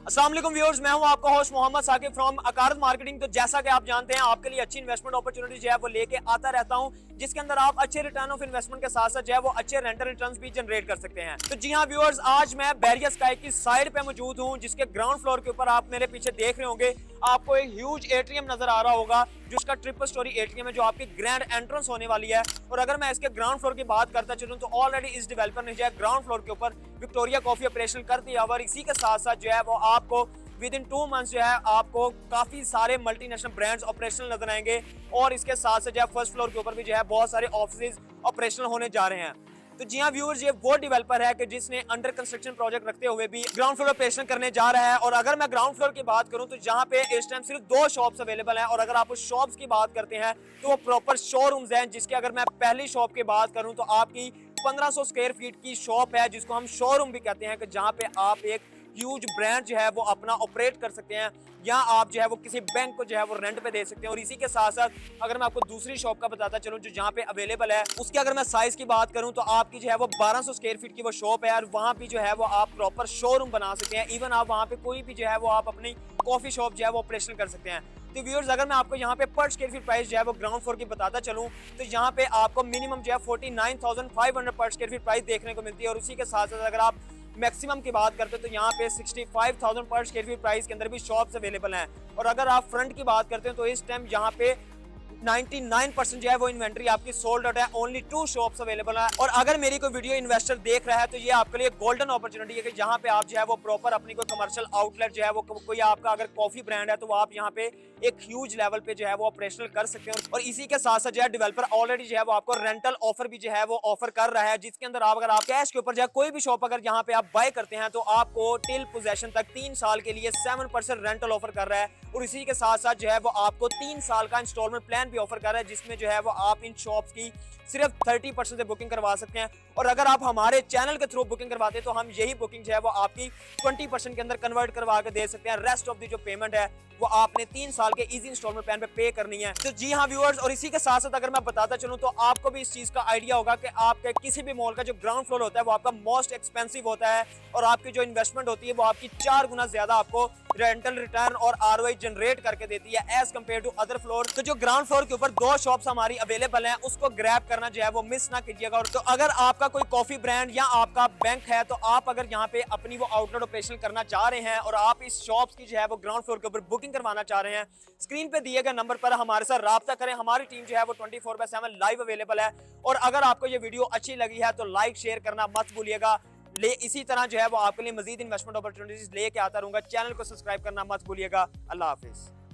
अस्सलाम वालेकुम व्यूअर्स, मैं हूं आपका host Mohammad Saqib from Akarat marketing. तो जैसा कि आप जानते हैं, आपके लिए अच्छी इन्वेस्टमेंट अपॉर्चुनिटी जो है वो लेके आता रहता हूं, जिसके अंदर आप अच्छे रिटर्न ऑफ इन्वेस्टमेंट के साथ साथ जो है वो अच्छे रेंटल रिटर्न्स भी जनरेट कर सकते हैं। तो जी हां व्यूअर्स, आज मैं बैरियर स्काई की साइड पे मौजूद हूं, जिसके ग्राउंड फ्लोर के ऊपर आप मेरे पीछे देख रहे होंगे, आपको एक ह्यूज एटीएम नजर आ रहा होगा, जिसका ट्रिपल स्टोरी एटीएम है, जो आपकी ग्रैंड एंट्रेंस होने वाली है। और अगर मैं इसके ग्राउंड फ्लोर की बात करता चलूं तो ऑलरेडी इस डेवलपर ने जो है ग्राउंड फ्लोर के ऊपर विक्टोरिया कॉफी ऑपरेशन कर दिया। और इसी के साथ साथ जो है वो आपको विद इन 2 मंथ्स जो है आपको काफी सारे मल्टीनेशनल ब्रांड्स ऑपरेशनल नजर आएंगे। और इसके साथ साथ जो है फर्स्ट फ्लोर के ऊपर भी जो है बहुत सारे ऑफिस ऑपरेशनल होने जा रहे हैं। तो जी हाँ व्यूअर्स, ये वो डेवलपर है कि जिसने अंडर कंस्ट्रक्शन प्रोजेक्ट रखते हुए भी ग्राउंड फ्लोर ऑपरेशन करने जा रहा है। और अगर मैं ग्राउंड फ्लोर की बात करूं तो जहां पे इस टाइम सिर्फ 2 शॉप्स अवेलेबल हैं। और अगर आप उस शॉप्स की बात करते हैं तो वो प्रॉपर शोरूम्स हैं, जिसके अगर मैं पहली शॉप की बात करूं तो आपकी 1500 स्क्वायर फीट की शॉप है, जिसको हम शोरूम भी कहते हैं, कि जहां पे आप एक ह्यूज ब्रांड जो है वो अपना ऑपरेट कर सकते हैं, या आप जो है वो किसी बैंक को जो है वो रेंट पे दे सकते हैं। और इसी के साथ साथ अगर मैं आपको दूसरी शॉप का बताता चलूं जो जहां पे अवेलेबल है, उसकी अगर मैं साइज की बात करूं तो आपकी जो है वो 1200 स्क्वायर फीट की वो शॉप है। और वहां भी जो है वो आप प्रॉपर शोरूम बना सकते हैं। इवन आप वहां पे कोई भी जो है वो आप अपनी कॉफी शॉप जो है वो ऑपरेशन कर सकते हैं। तो व्यूअर्स, अगर मैं आपको यहाँ पे पर स्क्वायर फीट प्राइस जो है वो ग्राउंड फ्लोर की बताता चलूं तो यहाँ पे आपको मिनिमम जो है 49,500 पर स्क्वायर फीट प्राइस देखने को मिलती है। और उसी के साथ साथ अगर आप मैक्सिमम की बात करते हैं तो यहाँ पे 65,000 पर स्क्वायर फीट प्राइस के अंदर भी शॉप्स अवेलेबल हैं। और अगर आप फ्रंट की बात करते हैं तो इस टाइम यहाँ पे 99% जो है वो इन्वेंट्री आपकी सोल्ड आउट है। ओनली 2 शॉप्स अवेलेबल है। और अगर मेरी कोई वीडियो इन्वेस्टर देख रहा है तो ये आपके लिए गोल्डन अपॉर्चुनिटी है कि जहां पे आप जो है वो प्रॉपर अपनी कोई कमर्शियल आउटलेट जो है वो कोई आपका अगर कॉफी ब्रांड है तो वो आप यहाँ पे एक ह्यूज लेवल पे जो है वो ऑपरेशनल कर सकते हैं। और इसी के साथ साथ जो है डेवलपर ऑलरेडी जो है वो आपको रेंटल ऑफर भी जो है वो ऑफर कर रहा है, जिसके अंदर आप अगर आप कैश के ऊपर जो है कोई भी शॉप अगर यहाँ पे आप बाय करते हैं तो आपको टिल पोजेशन तक 3 साल के लिए 7% रेंटल ऑफर कर रहा है। और इसी के साथ साथ जो है वो आपको 3 साल का इंस्टॉलमेंट प्लान भी ऑफर कर रहा है, जिसमें जो है वो आप इन शॉप्स की सिर्फ 30% से बुकिंग करवा सकते हैं। और अगर आप हमारे चैनल के थ्रू बुकिंग करवाते हैं तो हम यही बुकिंग जो है वो आपकी 20% के अंदर कन्वर्ट करवा के दे सकते हैं। रेस्ट ऑफ दी जो पेमेंट है वो आपने 3 साल के इजी इंस्टॉलमेंट प्लान पे पे करनी है। तो जी हाँ व्यूअर्स, और इसी के साथ साथ अगर मैं बताता चलूं तो आपको भी इस चीज का आइडिया होगा कि आपके किसी भी मॉल का जो ग्राउंड फ्लोर होता है वो आपका मोस्ट एक्सपेंसिव होता है। और आपकी जो इन्वेस्टमेंट होती है वो आपकी 4 गुना ज्यादा आपको रेंटल रिटर्न और आरओआई जनरेट करके देती है as compare to other floor. तो जो ग्राउंड फ्लोर के ऊपर 2 शॉप्स हमारी अवेलेबल हैं, उसको ग्रैब करना जो है वो मिस ना कीजिएगा। और तो अगर आपका कोई कॉफी ब्रांड या आपका बैंक है तो आप अगर यहाँ पे अपनी वो आउटलेट ऑपरेशन करना चाह रहे हैं और आप इस शॉप्स की जो है वो ग्राउंड फ्लोर के ऊपर बुकिंग करवाना चाह रहे हैं, स्क्रीन पे दिए गए नंबर पर हमारे साथ राब्ता करें। हमारी टीम जो है वो 24/7 लाइव अवेलेबल है। और अगर आपको ये वीडियो अच्छी लगी है तो लाइक शेयर करना मत भूलिएगा। इसी तरह जो है वो आपके लिए मजीद इन्वेस्टमेंट अपॉर्चुनिटीज लेके आता रहूंगा। चैनल को सब्सक्राइब करना मत भूलिएगा। अल्लाह हाफिज।